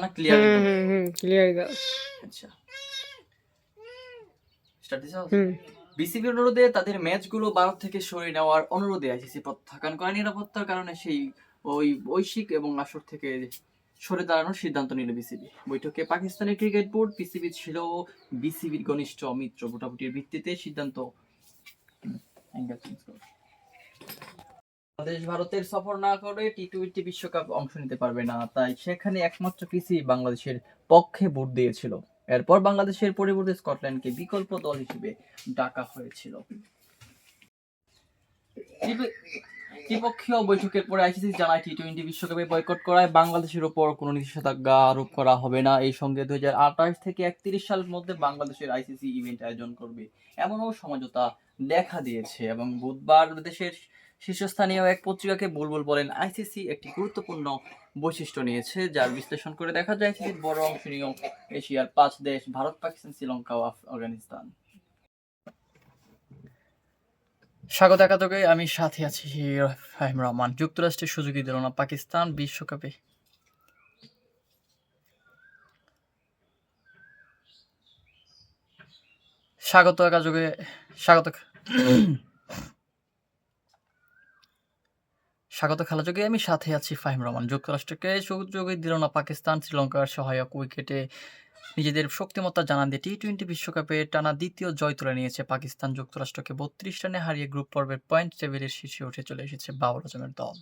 না ক্লিয়ার একদম ক্লিয়ার দাও। আচ্ছা স্টার্ট দিছো হুম বিসিবির অনুরোধে তাদের ম্যাচগুলো ভারত থেকে সরিয়ে নেওয়ার অনুরোধে আইসিসি প্রত্যাখ্যান করে নিরাপত্তার কারণে সেই ওই বৈশ্বিক এবং আসর থেকে সরে দাঁড়ানোর সিদ্ধান্ত নিল বিসিবি। বৈঠকে পাকিস্তানের ক্রিকেট বোর্ড, পিসিবি ছিল বিসিবির ঘনিষ্ঠ মিত্র। ভোটাভুটির ভিত্তিতে সিদ্ধান্ত বাংলাদেশ ভারতের সফর না করে টি-টোয়েন্টি বিশ্বকাপ অংশ নিতে পারবে না, তাই সেখানে একমাত্র পিসিবি বাংলাদেশের পক্ষে ভোট দিয়েছিল। এরপর বাংলাদেশের পরিবর্তে স্কটল্যান্ডকে বিকল্প দল হিসেবে ডাকা হয়েছিল। ত্রিপক্ষীয় বৈঠকের পরে আইসিসি জানায় টি-টোয়েন্টি বিশ্বকাপে বয়কট করায় বাংলাদেশের ওপর কোনো নিষেধাজ্ঞা আরোপ করা হবে না। এই সঙ্গে 2028 থেকে 31 সালের মধ্যে বাংলাদেশের আইসিসি ইভেন্ট আয়োজন করবে এমনও সমঝোতা দেখা দিয়েছে। এবং বুধবার দেশের শীর্ষস্থানীয় এক পত্রিকাকে বুলবুল বলেন, আইসিসি একটি গুরুত্বপূর্ণ বৈশিষ্ট্য নিয়েছে, যার বিশ্লেষণ করে দেখা যায় আইসিসির বড় অংশ নিয়েও এশিয়ার 5 দেশ ভারত, পাকিস্তান, শ্রীলঙ্কা ও আফগানিস্তান। স্বাগত একাদশে আমি সাথে আছি ফাহিম রহমান। যুক্তরাষ্ট্রের সুযোগই দিল না পাকিস্তান বিশ্বকাপে। স্বাগত একাদশে স্বাগত খেলাযোগে আমি সাথে আছি ফাহিম রহমান। যুক্তরাষ্ট্রকে সুযোগই দিল না পাকিস্তান। শ্রীলঙ্কার সহায়ক উইকেটে নিজেদের শক্তিমত্তা জানান দিয়ে টি-টোয়েন্টি বিশ্বকাপে টানা দ্বিতীয় জয় তুলে নিয়েছে পাকিস্তান। যুক্তরাষ্ট্রকে 32 রানে হারিয়ে গ্রুপ পর্বের পয়েন্ট টেবিলের শীর্ষে উঠে চলে এসেছে বাবর আজমের দল।